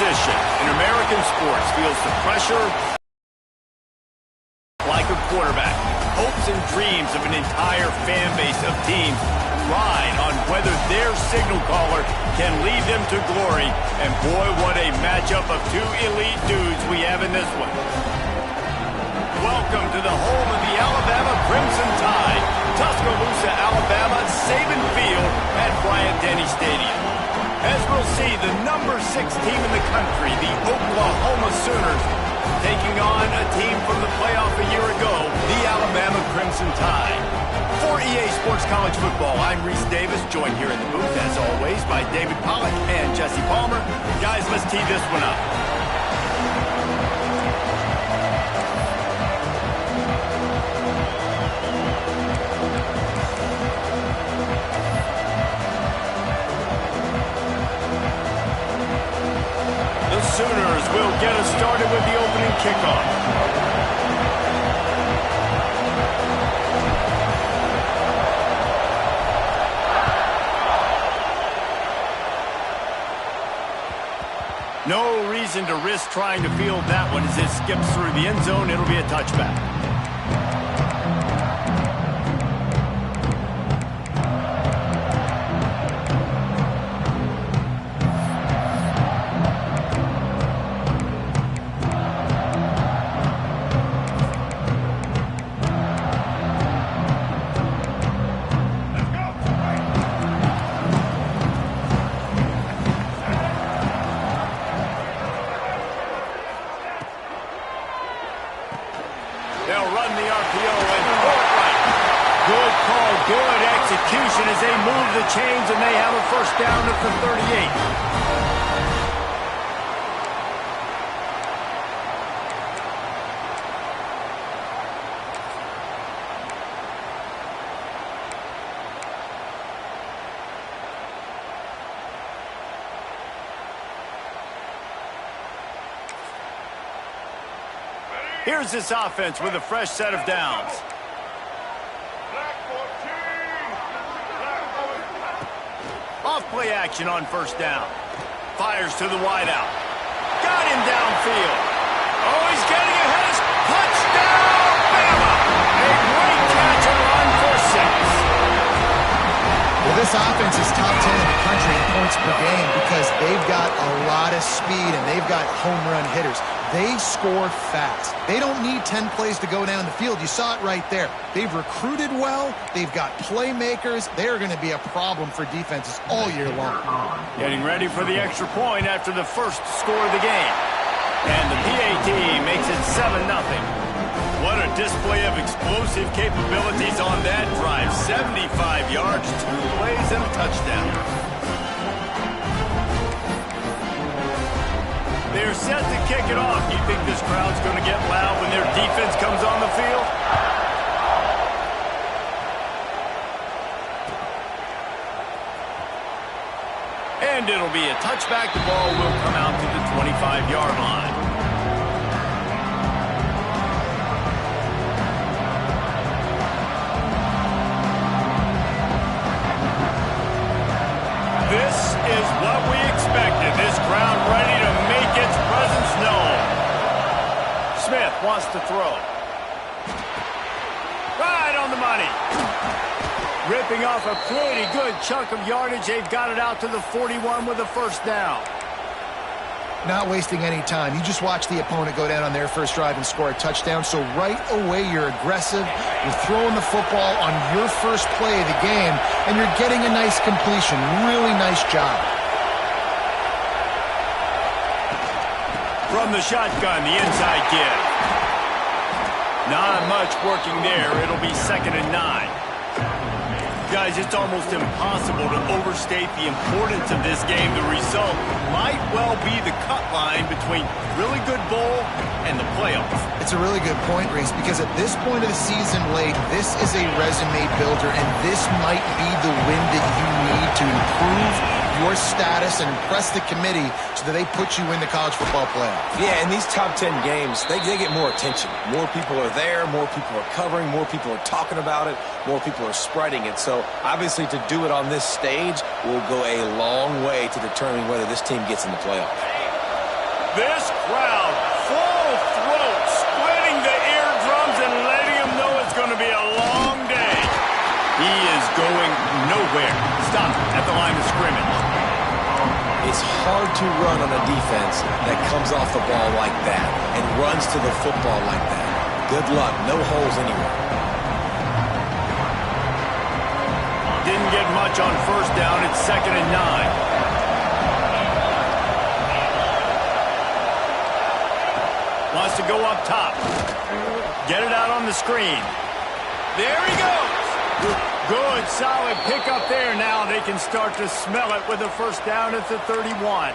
position in American sports feels the pressure like a quarterback. Hopes and dreams of an entire fan base of teams ride on whether their signal caller can lead them to glory. And boy, what a matchup of two elite dudes we have in this one. Welcome to the home of the Alabama Crimson Tide, Tuscaloosa, Alabama, Saban Field at Bryant-Denny Stadium. As we'll see, the number 6 team in the country, the Oklahoma Sooners, taking on a team from the playoff a year ago, the Alabama Crimson Tide. For EA Sports College Football, I'm Reese Davis, joined here in the booth, as always, by David Pollack and Jesse Palmer. Guys, let's tee this one up. The Sooners will get us started with the opening kickoff. No reason to risk trying to field that one as it skips through the end zone. It'll be a touchback. They'll run the RPO and pull it right. Good call, good execution as they move the chains, and they have a first down at the 38. Here's this offense with a fresh set of downs. Off play action on first down. Fires to the wideout. Got him downfield. Oh, he's getting ahead. Touchdown, Bama! A great catch and run for 6. Well, this offense is top 10 in the country in points per game because they've got a lot of speed and they've got home run hitters. They score fast. They don't need 10 plays to go down the field. You saw it right there. They've recruited well. They've got playmakers. They're going to be a problem for defenses all year long. Getting ready for the extra point after the first score of the game. And the PAT makes it 7-0. What a display of explosive capabilities on that drive. 75 yards, 2 plays, and a touchdown. They're set to kick it off. You think this crowd's going to get loud when their defense comes on the field? And it'll be a touchback. The ball will come out to the 25-yard line. This is what we expected. This crowd ready to make its presence known. Smith wants to throw. Right on the money. Ripping off a pretty good chunk of yardage. They've got it out to the 41 with a first down. Not wasting any time. You just watch the opponent go down on their first drive and score a touchdown. So right away, you're aggressive. You're throwing the football on your first play of the game, and you're getting a nice completion. Really nice job. From the shotgun, the inside give. Not much working there. It'll be 2nd and 9. Guys, it's almost impossible to overstate the importance of this game. The result might well be the cut line between really good bowl and the playoffs. It's a really good point, Reese, because at this point of the season late, this is a resume builder, and this might be the win that you need to improve your status and impress the committee so that they put you in the college football playoff. Yeah, in these top 10 games, they get more attention. More people are there, more people are covering, more people are talking about it, more people are spreading it. So obviously to do it on this stage will go a long way to determining whether this team gets in the playoffs. This crowd, full throat, splitting the eardrums and letting them know it's going to be a long day. He is going nowhere. Stop at the line of scrimmage. It's hard to run on a defense that comes off the ball like that and runs to the football like that. Good luck. No holes anywhere. Didn't get much on first down. It's 2nd and 9. Wants to go up top. Get it out on the screen. There he goes. Good, solid pickup there. Now they can start to smell it with a first down at the 31.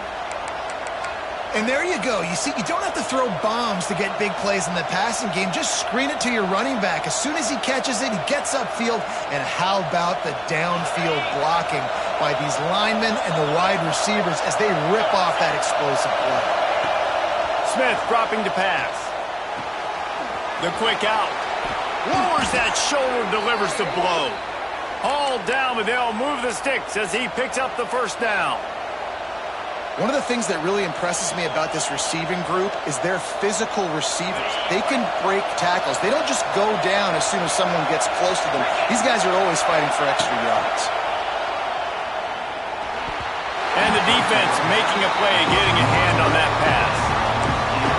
And there you go. You see, you don't have to throw bombs to get big plays in the passing game. Just screen it to your running back. As soon as he catches it, he gets upfield. And how about the downfield blocking by these linemen and the wide receivers as they rip off that explosive play. Smith dropping to pass. The quick out. Lowers that shoulder, delivers the blow. Hauled down, but they'll move the sticks as he picks up the first down. One of the things that really impresses me about this receiving group is their physical receivers. They can break tackles. They don't just go down as soon as someone gets close to them. These guys are always fighting for extra yards. And the defense making a play, getting a hand on that pass.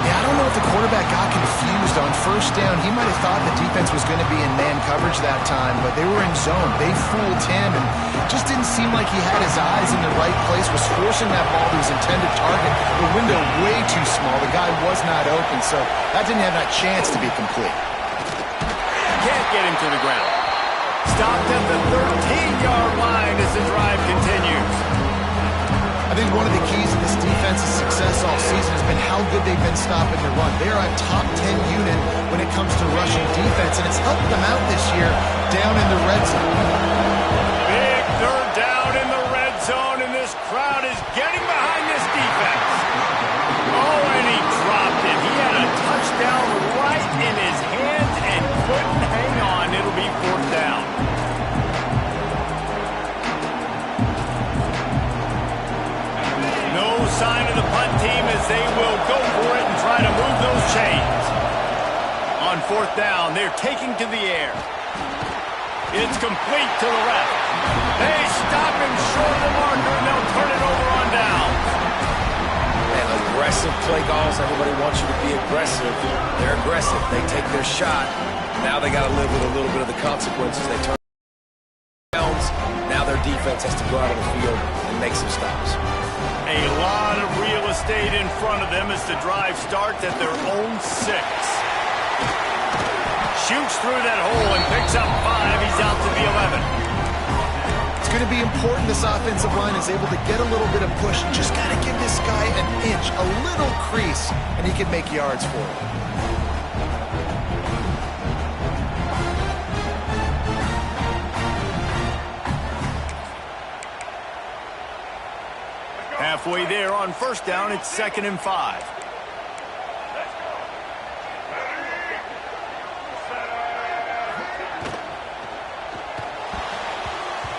Yeah, I don't know if the quarterback got confused on first down. He might have thought the defense was going to be in man coverage that time, but they were in zone. They fooled him and just didn't seem like he had his eyes in the right place, was forcing that ball to his intended target. The window way too small. The guy was not open, so that didn't have that chance to be complete. Can't get him to the ground. Stopped at the 13-yard line as the drive continues. I think one of the keys to this defense's success all season has been how good they've been stopping the run. They're a top 10 unit when it comes to rushing defense, and it's helped them out this year down in the red zone. Big third down in the red zone, and this crowd is getting behind this defense. Oh, and he dropped it. He had a touchdown right in his hands and couldn't hang on. It'll be 4th down. No sign of the punt team as they will go for it and try to move those chains. On 4th down, they're taking to the air. It's complete to the left. They stop him short of the marker, and they'll turn it over on down. And aggressive play calls. Everybody wants you to be aggressive. They're aggressive. They take their shot. Now they got to live with a little bit of the consequences. They turn downs. Now their defense has to go out on the field and make some stops. A lot of real estate in front of them as the drive starts at their own 6. Shoots through that hole and picks up 5. He's out to the 11. It's going to be important this offensive line is able to get a little bit of push. Just got to give this guy an inch, a little crease, and he can make yards for it. Halfway there on first down, it's 2nd and 5.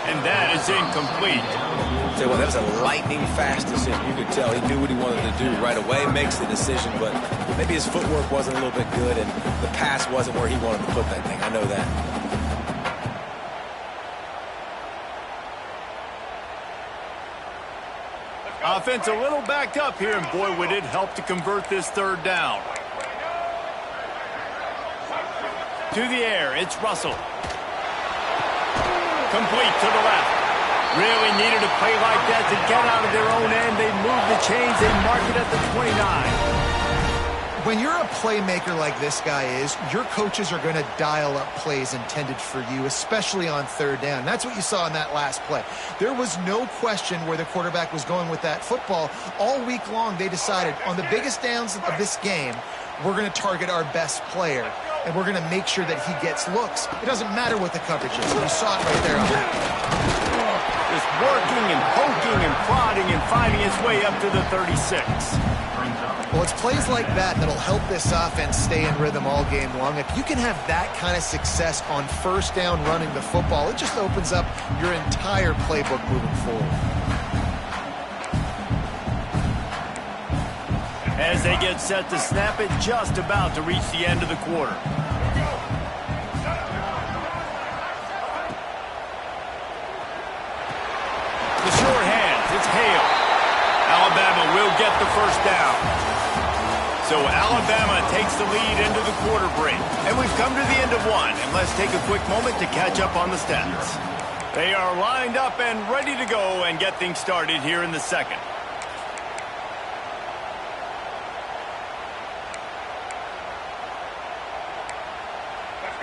And that is incomplete. Tell you what, that was a lightning-fast decision. You could tell he knew what he wanted to do right away, makes the decision, but maybe his footwork wasn't a little bit good, and the pass wasn't where he wanted to put that thing. I know that. Offense a little backed up here, and boy, would it help to convert this 3rd down. To the air, it's Russell. Complete to the left. Really needed a play like that to get out of their own end. They move the chains. They mark it at the 29. When you're a playmaker like this guy is, your coaches are going to dial up plays intended for you, especially on 3rd down. That's what you saw in that last play. There was no question where the quarterback was going with that football. All week long, they decided on the biggest downs of this game, we're going to target our best player, and we're going to make sure that he gets looks. It doesn't matter what the coverage is. You saw it right there. Just working and poking and prodding and finding his way up to the 36. Well, it's plays like that that'll help this offense stay in rhythm all game long. If you can have that kind of success on first down running the football, it just opens up your entire playbook moving forward. as they get set to snap it, just about to reach the end of the quarter. The short hands, it's Hale. Alabama will get the first down. So Alabama takes the lead into the quarter break. And we've come to the end of one. And let's take a quick moment to catch up on the stats. They are lined up and ready to go and get things started here in the second.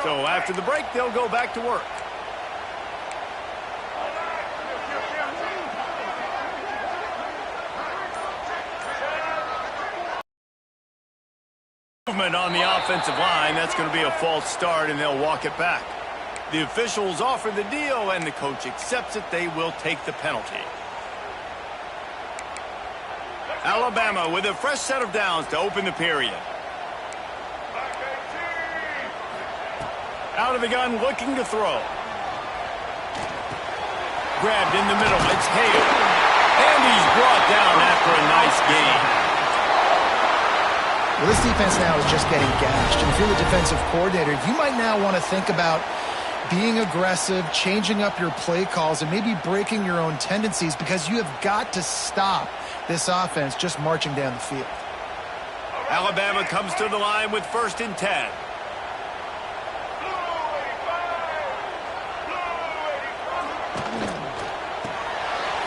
So after the break, they'll go back to work. Movement on the offensive line. That's going to be a false start, and they'll walk it back. The officials offer the deal, and the coach accepts it. They will take the penalty. Alabama with a fresh set of downs to open the period. Out of the gun, looking to throw. Grabbed in the middle. It's Hale. And he's brought down after a nice gain. Well, this defense now is just getting gashed. And if you're the defensive coordinator, you might now want to think about being aggressive, changing up your play calls, and maybe breaking your own tendencies, because you have got to stop this offense just marching down the field. Alabama comes to the line with 1st and 10.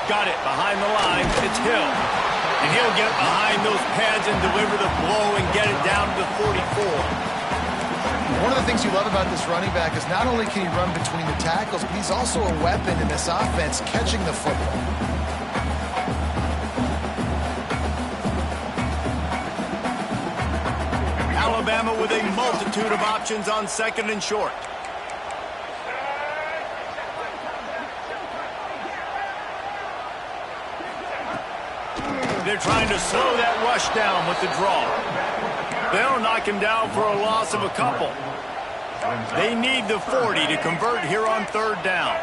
Got it behind the line. It's Hill. And he'll get behind those pads and deliver the blow and get it down to the 44. One of the things you love about this running back is not only can he run between the tackles, but he's also a weapon in this offense catching the football. Alabama with a multitude of options on 2nd and short. They're trying to slow that rush down with the draw. They'll knock him down for a loss of a couple. They need the 40 to convert here on 3rd down.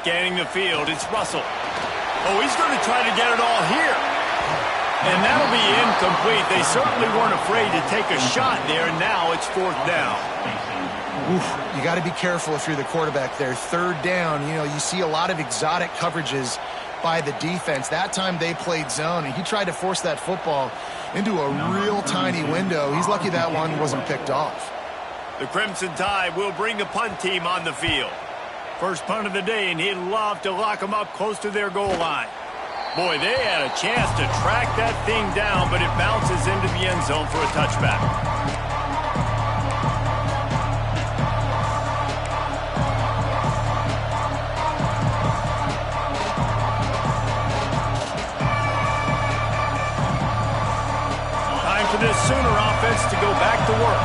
Scanning the field, it's Russell. Oh, he's going to try to get it all here. And that'll be incomplete. They certainly weren't afraid to take a shot there. Now it's 4th down. Oof, you got to be careful if you're the quarterback there. 3rd down, you see a lot of exotic coverages by the defense. That time they played zone, and he tried to force that football into a real tiny window. He's lucky that one wasn't picked off. The Crimson Tide will bring the punt team on the field. First punt of the day, and he'd love to lock them up close to their goal line. Boy, they had a chance to track that thing down, but it bounces into the end zone for a touchback. This Sooner offense to go back to work.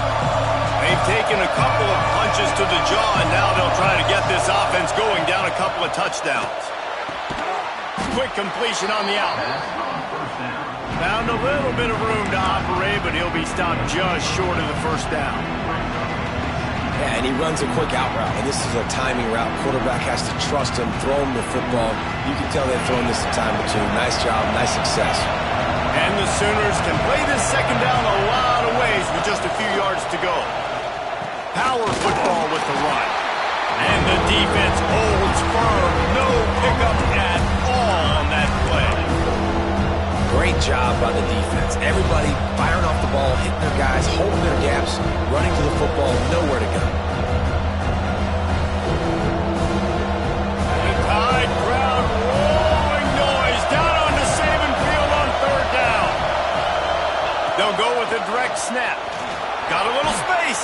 They've taken a couple of punches to the jaw, and now they'll try to get this offense going down a couple of touchdowns. Quick completion on the out. Found a little bit of room to operate, but he'll be stopped just short of the 1st down. Yeah, and he runs a quick out route, and this is a timing route. Quarterback has to trust him, throw him the football. You can tell they've thrown this a time or two. Nice job, nice success. And the Sooners can play this 2nd down a lot of ways with just a few yards to go. Power football with the run. And the defense holds firm. No pickup at all on that play. Great job by the defense. Everybody firing off the ball, hitting their guys, holding their gaps, running to the football, nowhere to go. The Tide crowd rolling noise down on the Saban field on 3rd down. They'll go with a direct snap. Got a little space.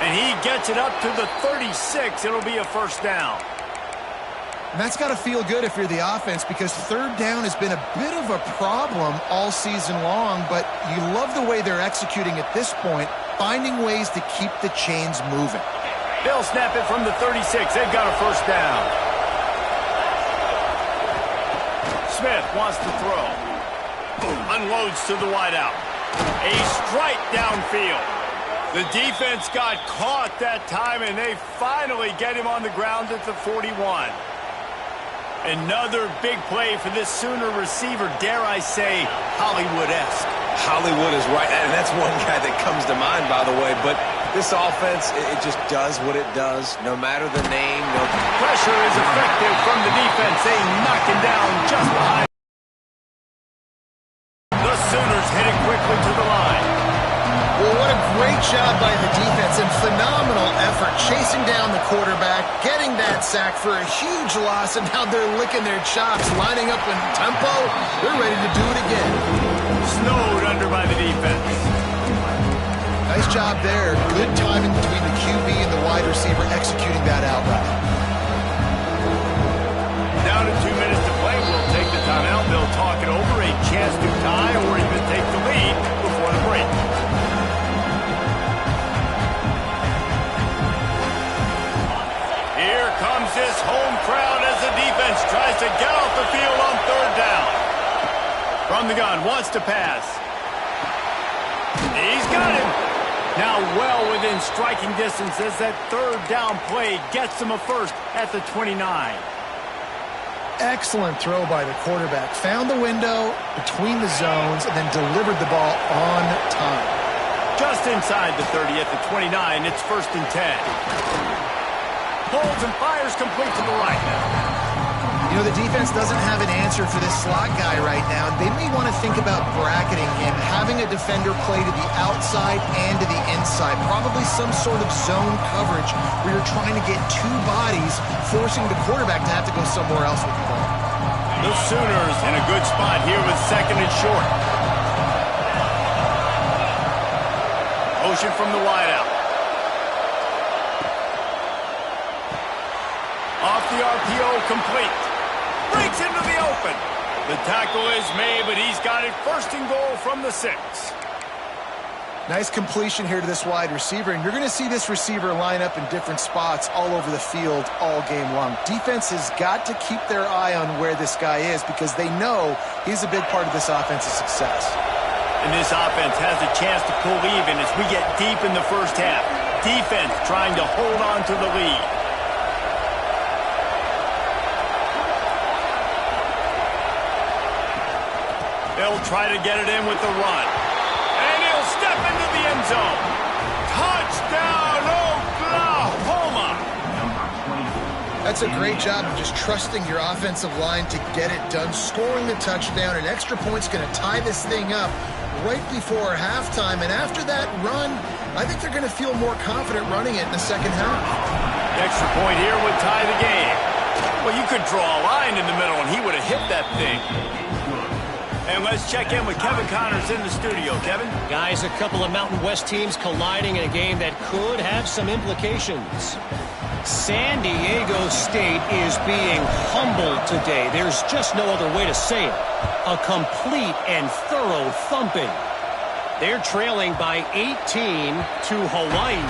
And he gets it up to the 36. It'll be a 1st down. And that's got to feel good if you're the offense, because 3rd down has been a bit of a problem all season long, but you love the way they're executing at this point, finding ways to keep the chains moving. They'll snap it from the 36. They've got a 1st down. Smith wants to throw. Unloads to the wideout. A strike downfield. The defense got caught that time, and they finally get him on the ground at the 41. Another big play for this Sooner receiver, dare I say, Hollywood-esque. Hollywood is right, and that's one guy that comes to mind, by the way. But this offense, it just does what it does, no matter the name. No pressure is effective from the defense. They knock him down just behind. The Sooners heading quickly to the line. Well, what a great job by the defense and phenomenal effort chasing down the quarterback, getting that sack for a huge loss, and now they're licking their chops, lining up in tempo. They're ready to do it again. Snowed under by the defense. Nice job there. Good timing between the QB and the wide receiver executing that out route. Down to 2 minutes to play. We'll take the timeout. They'll talk it over. A chance to tie or even take the lead before the break. Here comes this home crowd as the defense tries to get off the field on third down. From the gun, wants to pass. He's got him. Now well within striking distance as that third down play gets him a first at the 29. Excellent throw by the quarterback. Found the window between the zones and then delivered the ball on time. Just inside the 30 at the 29, it's 1st and 10. Pulls and fires complete to the right. You know, the defense doesn't have an answer for this slot guy right now. They may want to think about bracketing him, having a defender play to the outside and to the inside. Probably some sort of zone coverage where you're trying to get two bodies, forcing the quarterback to have to go somewhere else with the ball. The Sooners in a good spot here with 2nd and short. Motion from the wideout. Off the RPO, complete. Breaks into the open. The tackle is made, but he's got it 1st and goal from the 6. Nice completion here to this wide receiver, and you're going to see this receiver line up in different spots all over the field all game long. Defense has got to keep their eye on where this guy is because they know he's a big part of this offense's success. And this offense has a chance to pull even as we get deep in the first half. Defense trying to hold on to the lead. They'll try to get it in with the run. And he'll step into the end zone. Touchdown, Oklahoma! That's a great job of just trusting your offensive line to get it done, scoring the touchdown. An extra point's going to tie this thing up right before halftime. And after that run, I think they're going to feel more confident running it in the second half. The extra point here would tie the game. Well, you could draw a line in the middle, and he would have hit that thing. And let's check in with Kevin Connors in the studio. Kevin? Guys, a couple of Mountain West teams colliding in a game that could have some implications. San Diego State is being humbled today. There's just no other way to say it. A complete and thorough thumping. They're trailing by 18 to Hawaii.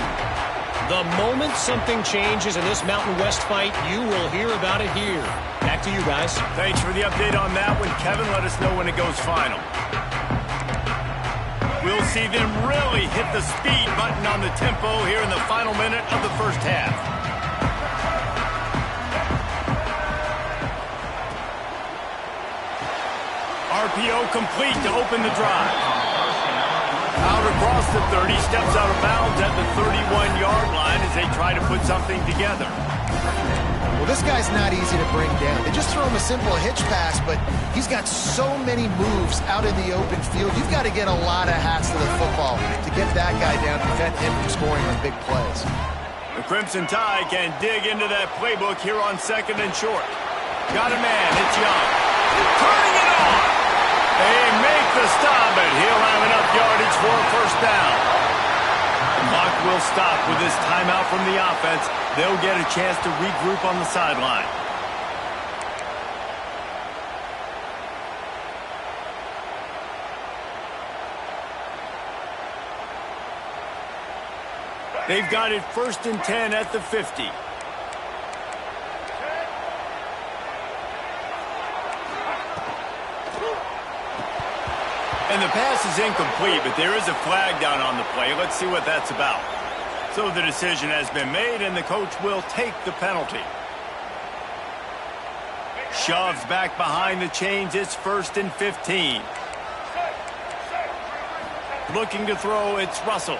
The moment something changes in this Mountain West fight, you will hear about it here. Back to you guys. Thanks for the update on that one, Kevin. Let us know when it goes final. We'll see them really hit the speed button on the tempo here in the final minute of the first half. RPO complete to open the drive. Out across the 30, steps out of bounds at the 31-yard line as they try to put something together. Well, this guy's not easy to bring down. They just throw him a simple hitch pass, but he's got so many moves out in the open field. You've got to get a lot of hats to the football to get that guy down to prevent him from scoring on big plays. The Crimson Tide can dig into that playbook here on 2nd and short. Got a man, it's Young. Turning it on! They make the stop, and he'll have enough yardage for a first down. The clock will stop with this timeout from the offense. They'll get a chance to regroup on the sideline. They've got it 1st and 10 at the 50. And the pass is incomplete, but there is a flag down on the play. Let's see what that's about. So the decision has been made, and the coach will take the penalty. Shoves back behind the chains. It's 1st and 15. Looking to throw, it's Russell.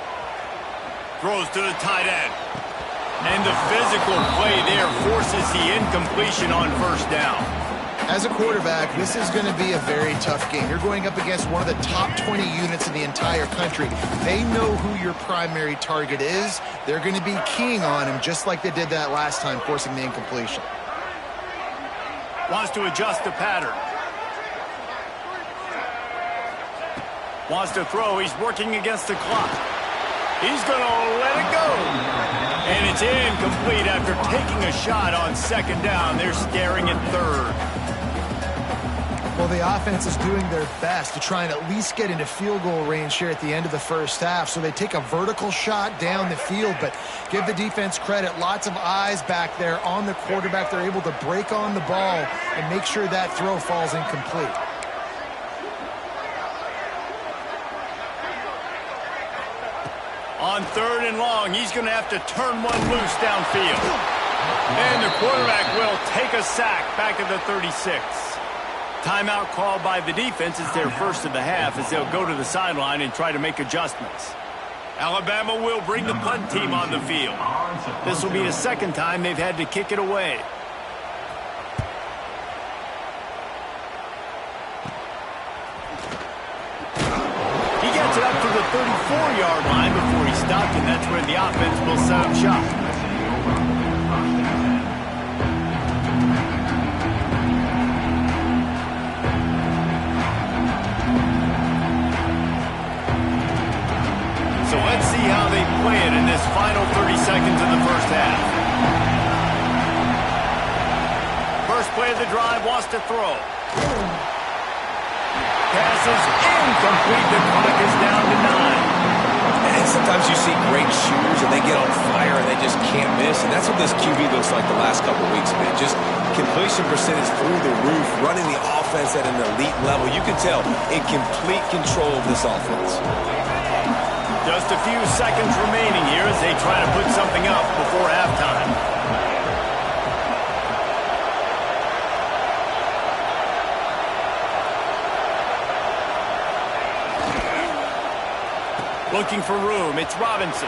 Throws to the tight end. And the physical play there forces the incompletion on 1st down. As a quarterback, this is going to be a very tough game. You're going up against one of the top 20 units in the entire country. They know who your primary target is. They're going to be keying on him just like they did that last time, forcing the incompletion. Wants to adjust the pattern. Wants to throw. He's working against the clock. He's going to let it go. And it's incomplete after taking a shot on 2nd down. They're staring at 3rd. Well, the offense is doing their best to try and at least get into field goal range here at the end of the 1st half. So they take a vertical shot down the field, but give the defense credit. Lots of eyes back there on the quarterback. They're able to break on the ball and make sure that throw falls incomplete. On 3rd and long, he's going to have to turn one loose downfield. And the quarterback will take a sack back at the 36. Timeout called by the defense. It's their 1st of the half as they'll go to the sideline and try to make adjustments. Alabama will bring the punt team on the field. This will be the 2nd time they've had to kick it away. He gets it up to the 34-yard line before he stopped, and that's where the offense will set up shop. So let's see how they play it in this final 30 seconds of the 1st half. First play of the drive, wants to throw. Pass is incomplete. The clock is down to 9. And sometimes you see great shooters and they get on fire and they just can't miss. And that's what this QB looks like the last couple of weeks, man. Just completion percentage through the roof, running the offense at an elite level. You can tell in complete control of this offense. Just a few seconds remaining here as they try to put something up before halftime. Looking for room, it's Robinson.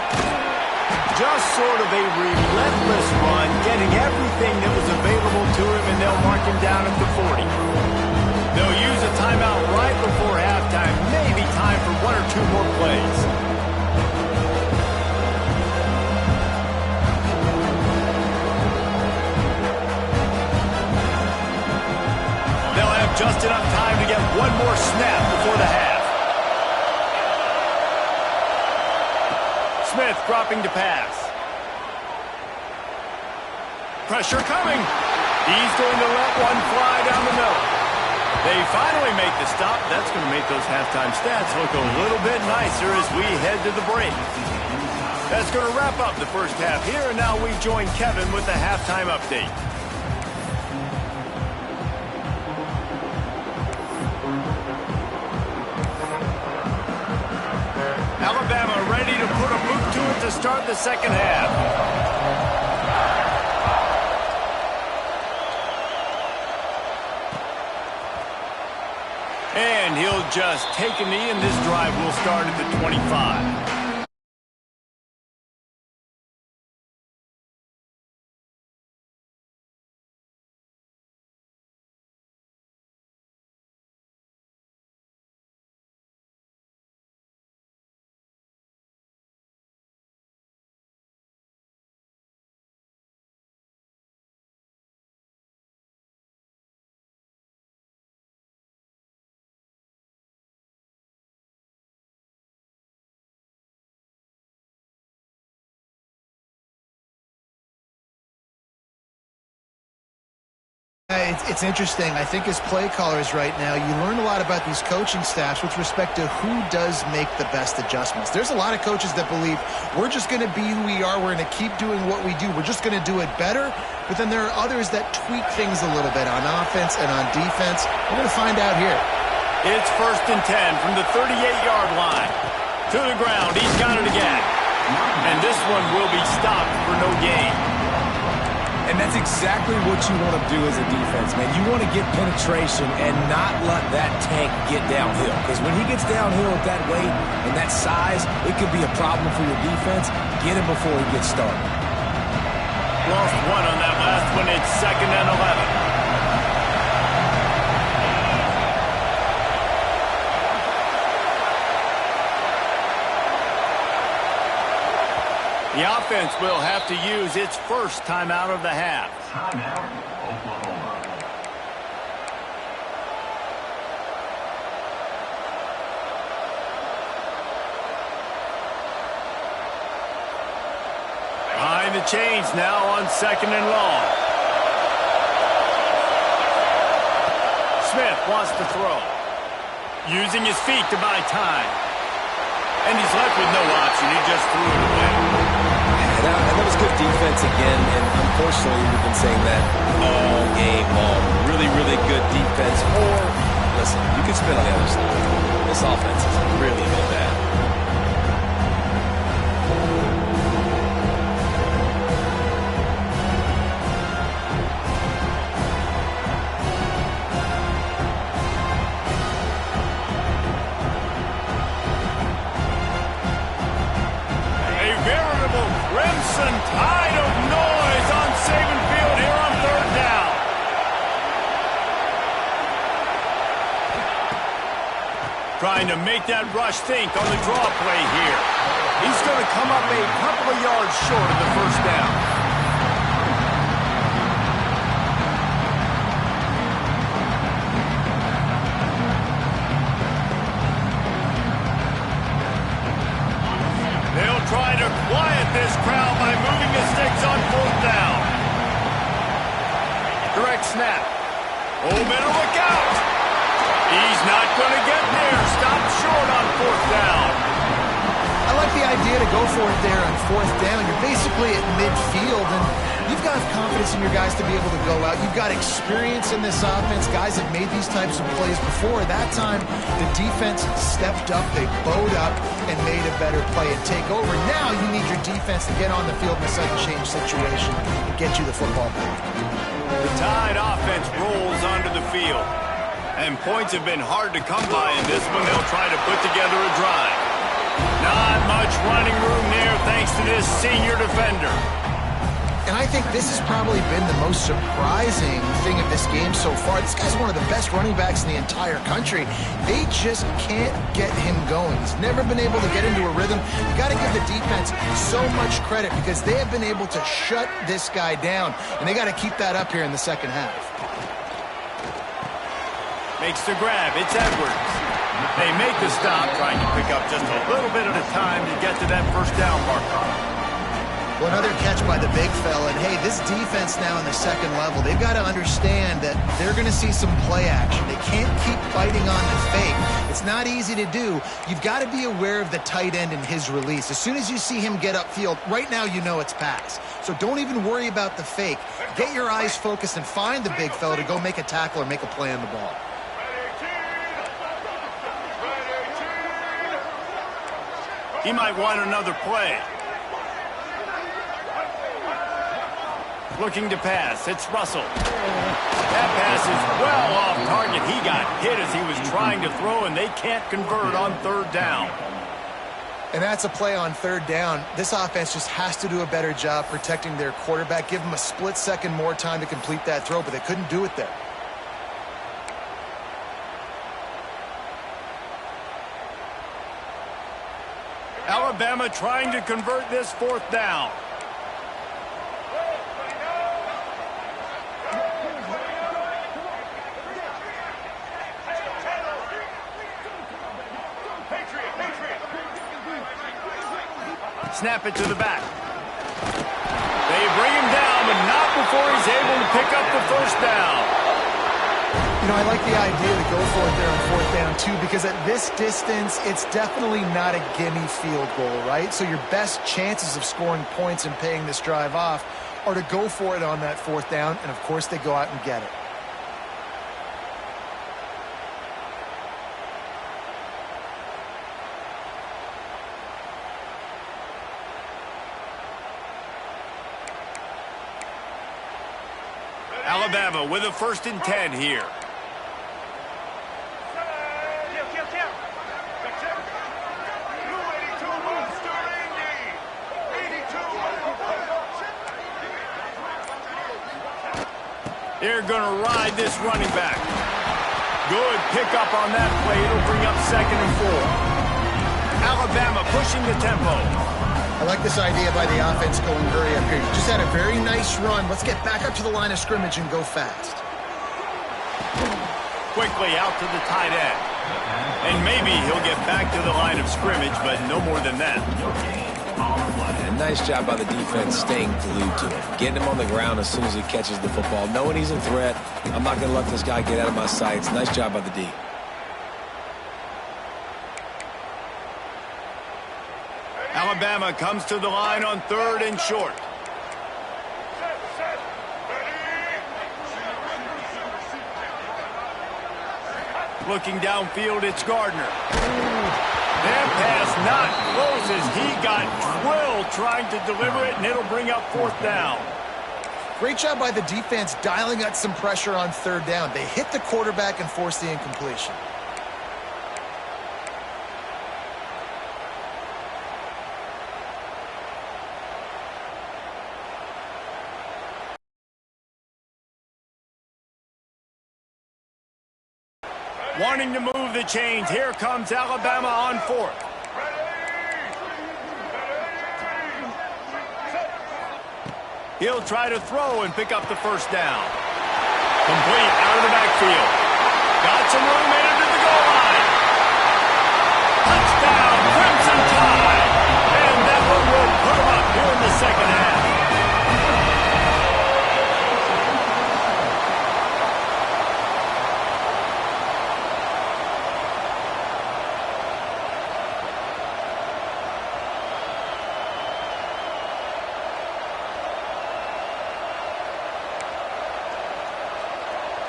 Just sort of a relentless run, getting everything that was available to him, and they'll mark him down at the 40. They'll use a timeout right before halftime, maybe time for 1 or 2 more plays. Just enough time to get one more snap before the half. Smith dropping to pass. Pressure coming. He's going to let one fly down the middle. They finally make the stop. That's going to make those halftime stats look a little bit nicer as we head to the break. That's going to wrap up the 1st half here, and now we join Kevin with the halftime update. Alabama ready to put a boot to it to start the 2nd half. And he'll just take a knee, and this drive will start at the 25. It's interesting. I think as play callers right now, you learn a lot about these coaching staffs with respect to who does make the best adjustments. There's a lot of coaches that believe we're just going to be who we are. We're going to keep doing what we do. We're just going to do it better. But then there are others that tweak things a little bit on offense and on defense. We're going to find out here. It's 1st and 10 from the 38-yard line. To the ground. He's got it again. And this one will be stopped for no gain. And that's exactly what you want to do as a defense, man. You want to get penetration and not let that tank get downhill. Because when he gets downhill at that weight and that size, it could be a problem for your defense. Get him before he gets started. Lost one on that last one. It's 2nd and 11. The offense will have to use its first timeout of the half. Timeout, Oklahoma. Behind the chains now on 2nd and long. Smith wants to throw. Using his feet to buy time. And he's left with no option. He just threw it away. And that was good defense again, and unfortunately we've been saying that all game long. Really, really good defense. Or, listen, you can spin on the other side. This offense has really been bad. Crimson tide of noise on Saban Field here on 3rd down. Trying to make that rush think on the draw play here. He's going to come up a couple of yards short of the 1st down. They'll try to quiet this crowd by moving the sticks on 4th down. Direct snap. Oh, better look out. He's not going to get there. Stopped short on 4th down. I like the idea to go for it there on 4th down. You're basically at midfield, and you've got confidence in your guys to be able to go out. You've got experience in this offense. Guys have made these types of plays before. That time, the defense stepped up. They bowed up and made a better play and take over. Now you need your defense to get on the field in a sudden change situation and get you the football back. The Tide offense rolls onto the field. And points have been hard to come by in this one. They'll try to put together a drive. Not much running room there thanks to this senior defender. And I think this has probably been the most surprising thing of this game so far. This guy's one of the best running backs in the entire country. They just can't get him going. He's never been able to get into a rhythm. You got to give the defense so much credit because they have been able to shut this guy down. And they got to keep that up here in the second half. Makes the grab. It's Edwards. They make the stop, trying to pick up just a little bit at a time to get to that 1st down marker. Well, another catch by the big fella. And, hey, this defense now in the 2nd level, they've got to understand that they're going to see some play action. They can't keep fighting on the fake. It's not easy to do. You've got to be aware of the tight end and his release. As soon as you see him get upfield, right now you know it's pass. So don't even worry about the fake. Get your eyes focused and find the big fella to go make a tackle or make a play on the ball. He might want another play. Looking to pass. It's Russell. That pass is well off target. He got hit as he was trying to throw, and they can't convert on 3rd down. And that's a play on 3rd down. This offense just has to do a better job protecting their quarterback. Give him a split second more time to complete that throw, but they couldn't do it there. Alabama trying to convert this 4th down. Snap it to the back. They bring him down, but not before he's able to pick up the 1st down. You know, I like the idea to go for it there on 4th down, too, because at this distance, it's definitely not a gimme field goal, right? So your best chances of scoring points and paying this drive off are to go for it on that 4th down, and, of course, they go out and get it. Alabama with a 1st and 10 here. They're going to ride this running back. Good pickup on that play. It'll bring up 2nd and 4. Alabama pushing the tempo. I like this idea by the offense going very up here. You just had a very nice run. Let's get back up to the line of scrimmage and go fast. Quickly out to the tight end. And maybe he'll get back to the line of scrimmage, but no more than that. And nice job by the defense staying glued to him. Getting him on the ground as soon as he catches the football. Knowing he's a threat, I'm not going to let this guy get out of my sights. Nice job by the D. Alabama comes to the line on 3rd and short. Looking downfield, it's Gardner. That pass not close as he got drilled trying to deliver it, and it'll bring up 4th down. Great job by the defense dialing up some pressure on 3rd down. They hit the quarterback and forced the incompletion. Wanting to move the chains. Here comes Alabama on 4th. He'll try to throw and pick up the 1st down. Complete out of the backfield. Got some room headed to the goal line. Touchdown, Crimson Tide. And that one will put him up here in the 2nd half.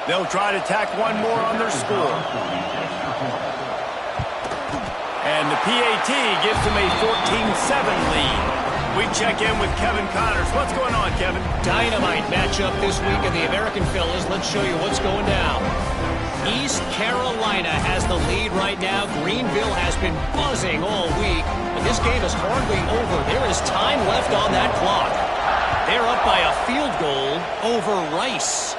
They'll try to tack one more on their score. And the PAT gives them a 14-7 lead. We check in with Kevin Connors. What's going on, Kevin? Dynamite matchup this week in the American Fellas. Let's show you what's going down. East Carolina has the lead right now. Greenville has been buzzing all week, but this game is hardly over. There is time left on that clock. They're up by a field goal over Rice.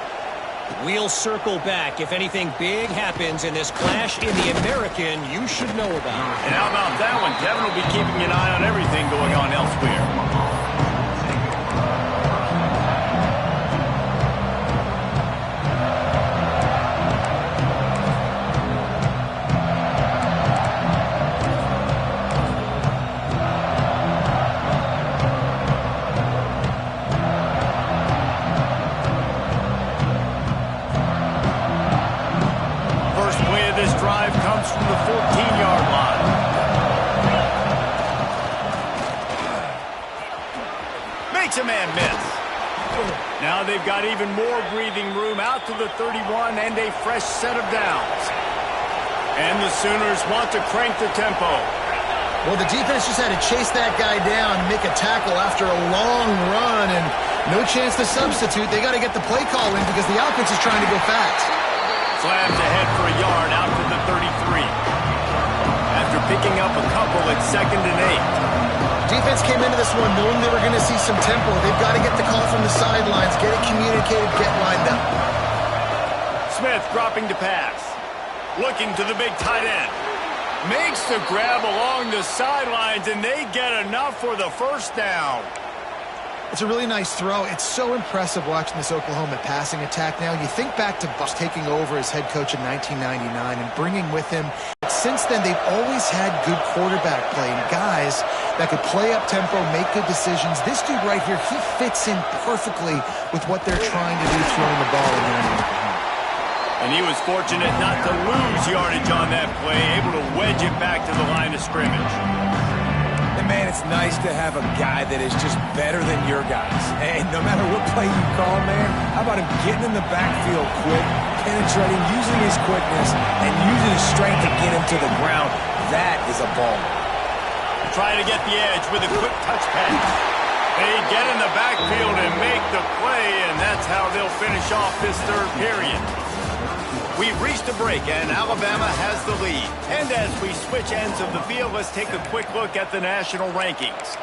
We'll circle back if anything big happens in this clash in the American you should know about. And how about that one? Kevin will be keeping an eye on everything going on elsewhere. From the 14-yard line. Makes a man miss. Now they've got even more breathing room out to the 31 and a fresh set of downs. And the Sooners want to crank the tempo. Well, the defense just had to chase that guy down and make a tackle after a long run, and no chance to substitute. They got to get the play call in because the offense is trying to go fast. Slams ahead for a yard out to the 33. After picking up a couple at 2nd and 8. Defense came into this one knowing they were going to see some tempo. They've got to get the call from the sidelines, get it communicated, get lined up. Smith dropping to pass. Looking to the big tight end. Makes the grab along the sidelines, and they get enough for the 1st down. It's a really nice throw. It's so impressive watching this Oklahoma passing attack now. You think back to Bush taking over as head coach in 1999 and bringing with him. Since then, they've always had good quarterback play and guys that could play up tempo, make good decisions. This dude right here, he fits in perfectly with what they're trying to do throwing the ball in there in Oklahoma. And he was fortunate not to lose yardage on that play, able to wedge it back to the line of scrimmage. And man, it's nice to have a guy that is just better than your guys. And no matter what play you call, man, how about him getting in the backfield quick, penetrating, using his quickness, and using his strength to get him to the ground? That is a ball. Trying to get the edge with a quick touch pass. They get in the backfield and make the play, and that's how they'll finish off this third period. We've reached a break, and Alabama has the lead. And as we switch ends of the field, let's take a quick look at the national rankings.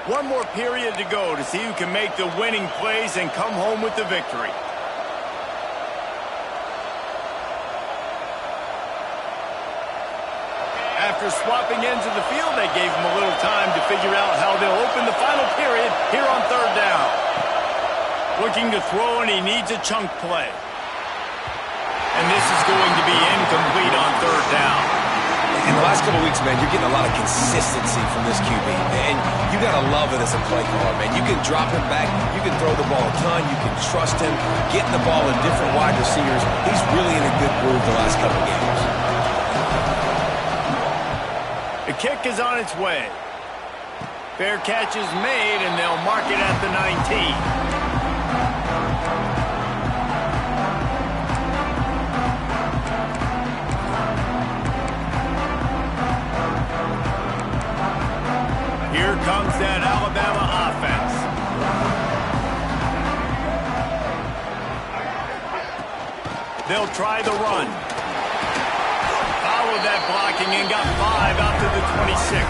One more period to go to see who can make the winning plays and come home with the victory. After swapping ends of the field, they gave him a little time to figure out how they'll open the final period here on third down. Looking to throw, and he needs a chunk play. And this is going to be incomplete on third down. In the last couple of weeks, man, you're getting a lot of consistency from this QB. And you got to love it as a play caller, man. You can drop him back. You can throw the ball a ton. You can trust him. Getting the ball to different wide receivers. He's really in a good groove the last couple of games. The kick is on its way. Fair catch is made, and they'll mark it at the 19. Here comes that Alabama offense. They'll try the run. Followed that blocking and got 5 out to the 26.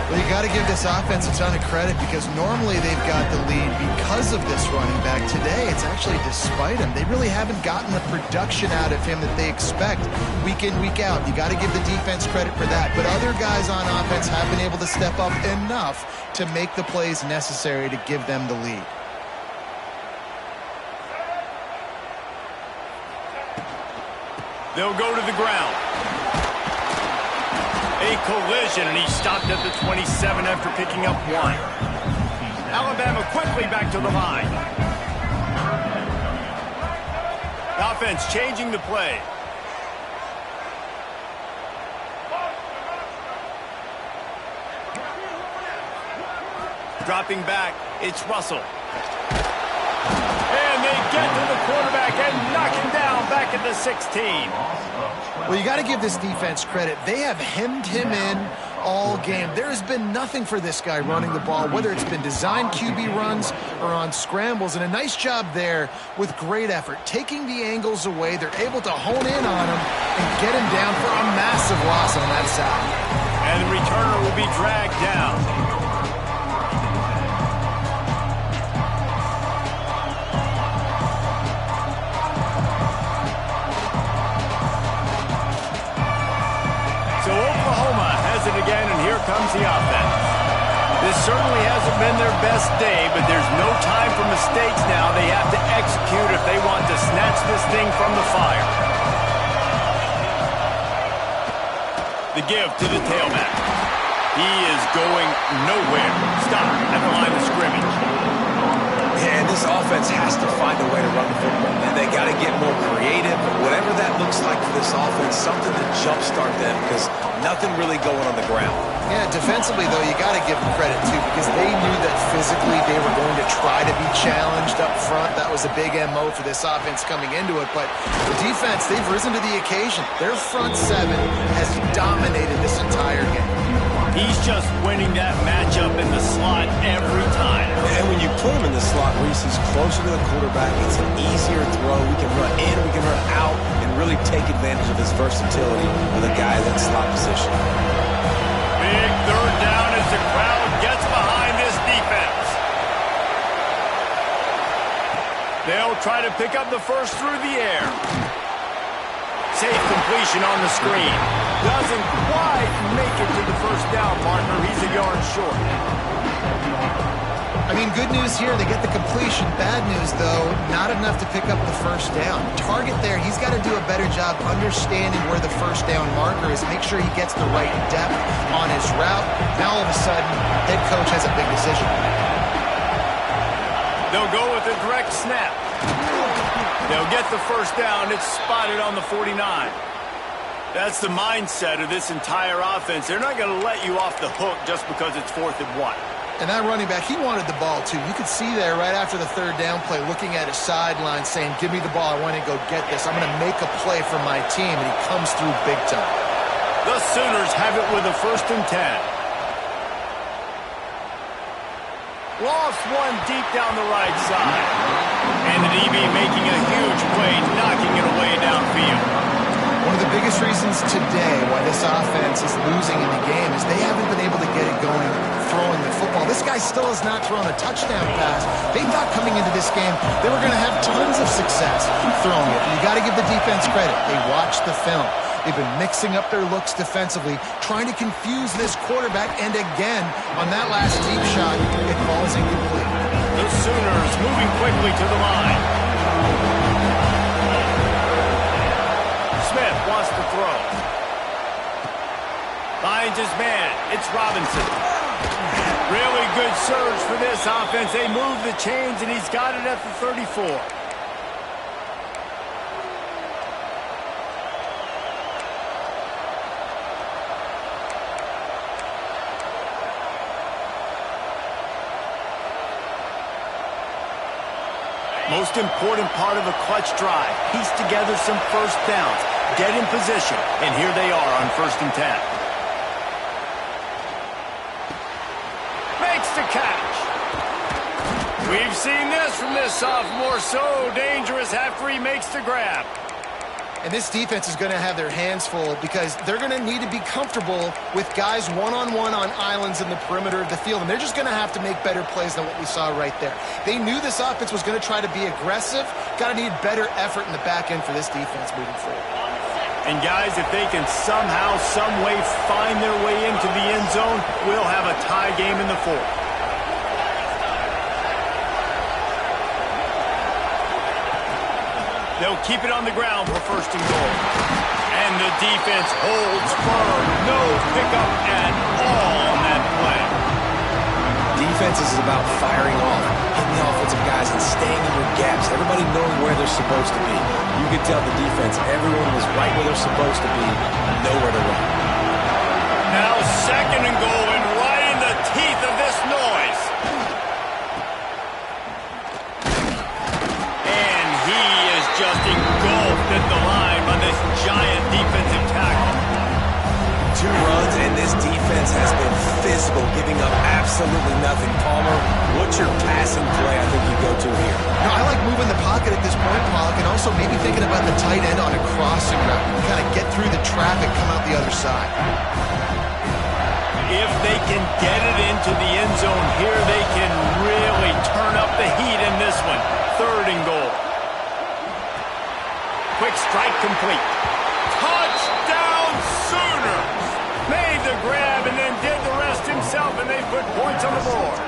Well, you got to give this offense a ton of credit because normally they've got the lead because of this running back. Today, it's actually despite him. They really haven't gotten the production out of him that they expect week in, week out. You got to give the defense credit for that. But other guys on offense have been able to step up enough to make the plays necessary to give them the lead. They'll go to the ground. A collision, and he stopped at the 27 after picking up 1. Alabama quickly back to the line. The offense changing the play. Dropping back, it's Russell. And they get to the quarterback and knock him down back at the 16. Well, you got to give this defense credit. They have hemmed him in all game. There has been nothing for this guy running the ball, whether it's been designed QB runs or on scrambles, and a nice job there with great effort. Taking the angles away, they're able to hone in on him and get him down for a massive loss on that side. And the returner will be dragged down. Again, and here comes the offense. This certainly hasn't been their best day, but there's no time for mistakes now. They have to execute if they want to snatch this thing from the fire. The give to the tailback. He is going nowhere. Stop at the line of scrimmage. And this offense has to find a way to run the football. And they got to get more creative. Whatever that looks like for this offense, something to jumpstart them because nothing really going on the ground. Yeah, defensively, though, you got to give them credit, too, because they knew that physically they were going to try to be challenged up front. That was a big MO for this offense coming into it. But the defense, they've risen to the occasion. Their front seven has dominated this entire game. He's just winning that matchup in the slot every time. And when you put him in the slot, Reese, he's closer to the quarterback. It's an easier throw. We can run in, we can run out, and really take advantage of his versatility with a guy in that slot position. Big third down as the crowd gets behind this defense. They'll try to pick up the first through the air. Safe completion on the screen. Doesn't quite make it to the first down marker. He's a yard short. I mean, good news here, they get the completion. Bad news, though, not enough to pick up the first down. Target there, he's got to do a better job understanding where the first down marker is, make sure he gets the right depth on his route. Now, all of a sudden, head coach has a big decision. They'll go with a direct snap. They'll get the first down. It's spotted on the 49. That's the mindset of this entire offense. They're not going to let you off the hook just because it's 4th and 1. And that running back, he wanted the ball, too. You could see there right after the third down play looking at his sideline saying, give me the ball. I want to go get this. I'm going to make a play for my team. And he comes through big time. The Sooners have it with a 1st and 10. Lost one deep down the right side. And the DB making a huge play, knocking it away downfield. One of the biggest reasons today why this offense is losing in the game is they haven't been able to get it going throwing the football. This guy still has not thrown a touchdown pass. They thought coming into this game they were going to have tons of success throwing it. You got to give the defense credit. They watched the film. They've been mixing up their looks defensively, trying to confuse this quarterback, and again, on that last deep shot, it falls incomplete. The Sooners moving quickly to the line. Smith wants to throw. Finds his man. It's Robinson. Really good surge for this offense. They move the chains, and he's got it at the 34. Most important part of a clutch drive. Piece together some first downs. Get in position. And here they are on 1st and 10. Makes the catch. We've seen this from this sophomore. So dangerous after he makes the grab. And this defense is going to have their hands full because they're going to need to be comfortable with guys one-on-one on islands in the perimeter of the field. And they're just going to have to make better plays than what we saw right there. They knew this offense was going to try to be aggressive. Got to need better effort in the back end for this defense moving forward. And guys, if they can somehow, some way find their way into the end zone, we'll have a tie game in the 4th. They'll keep it on the ground for 1st and goal. And the defense holds firm. No pickup at all on that play. Defense is about firing off, hitting the offensive guys, and staying in your gaps. Everybody knowing where they're supposed to be. You could tell the defense, everyone was right where they're supposed to be, nowhere to run. Now 2nd and goal, and right in the teeth of this noise. Just engulfed at the line by this giant defensive tackle. 2 runs, and this defense has been physical, giving up absolutely nothing. Palmer, what's your passing play I think you go to here? No, I like moving the pocket at this point, Pollock, and also maybe thinking about the tight end on a crossing route. Kind of get through the traffic, come out the other side. If they can get it into the end zone here, they can really turn up the heat in this one. 3rd and goal. Quick strike complete. Touchdown Sooners! Made the grab and then did the rest himself, and they put points on the board.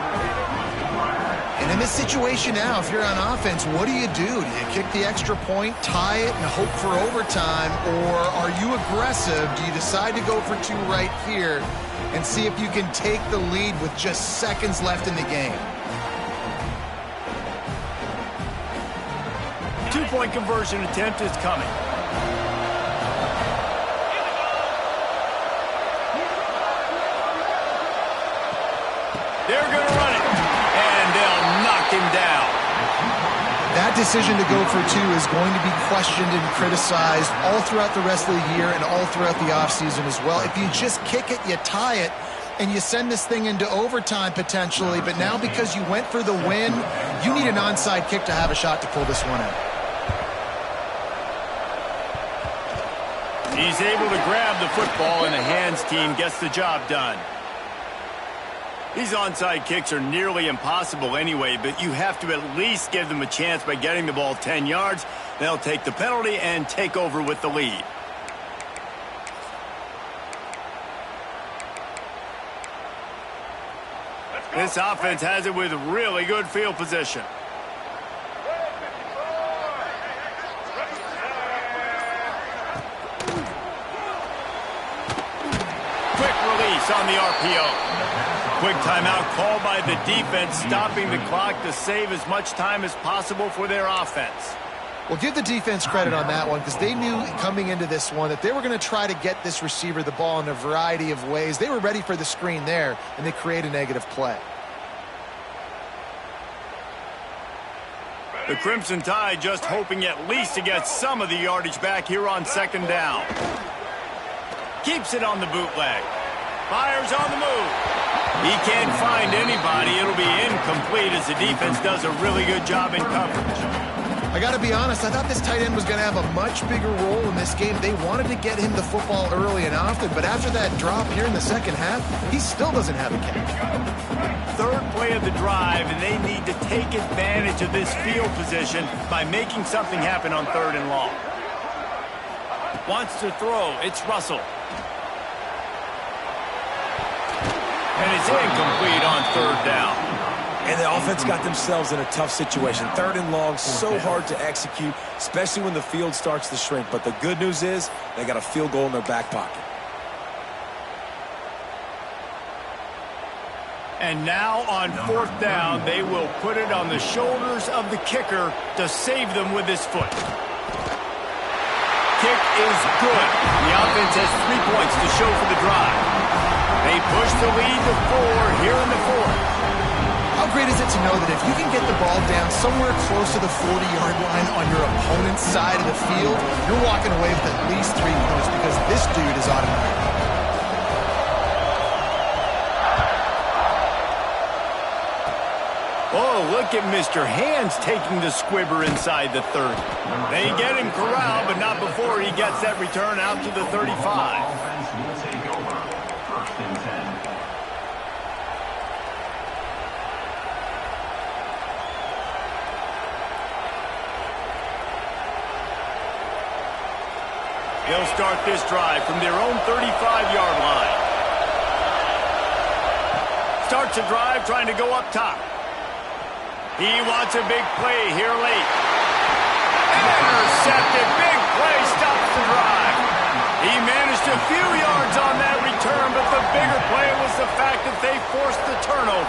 And in this situation now, if you're on offense, what do? Do you kick the extra point, tie it, and hope for overtime? Or are you aggressive? Do you decide to go for 2 right here and see if you can take the lead with just seconds left in the game? 2-point conversion attempt is coming. They're going to run it, and they'll knock him down. That decision to go for 2 is going to be questioned and criticized all throughout the rest of the year and all throughout the offseason as well. If you just kick it, you tie it, and you send this thing into overtime potentially, but now because you went for the win, you need an onside kick to have a shot to pull this one out. He's able to grab the football, and the hands team gets the job done. These onside kicks are nearly impossible anyway, but you have to at least give them a chance by getting the ball 10 yards. They'll take the penalty and take over with the lead. This offense has it with really good field position. On the RPO. Quick timeout called by the defense, stopping the clock to save as much time as possible for their offense. Well, give the defense credit on that one because they knew coming into this one that they were going to try to get this receiver the ball in a variety of ways. They were ready for the screen there, and they create a negative play. The Crimson Tide just hoping at least to get some of the yardage back here on 2nd down. Keeps it on the bootleg. Fires on the move. He can't find anybody. It'll be incomplete as the defense does a really good job in coverage. I got to be honest, I thought this tight end was going to have a much bigger role in this game. They wanted to get him the football early and often, but after that drop here in the second half, he still doesn't have a catch. Third play of the drive, and they need to take advantage of this field position by making something happen on 3rd and long. Wants to throw. It's Russell. And it's incomplete on 3rd down. And the offense got themselves in a tough situation. 3rd and long, so hard to execute, especially when the field starts to shrink. But the good news is they got a field goal in their back pocket. And now on 4th down, they will put it on the shoulders of the kicker to save them with his foot. Kick is good. The offense has 3 points to show for the drive. They push the lead to 4 here in the 4th. How great is it to know that if you can get the ball down somewhere close to the 40-yard line on your opponent's side of the field, you're walking away with at least 3 points because this dude is automatic. Oh, look at Mr. Hands taking the squibber inside the 30. They get him corralled, but not before he gets that return out to the 35. Offense will take over. 1st and 10. He'll start this drive from their own 35-yard line. Starts a drive trying to go up top. He wants a big play here late. Intercepted. Big play stops the drive. He managed a few yards on that return, but the bigger play was the fact that they forced the turnover.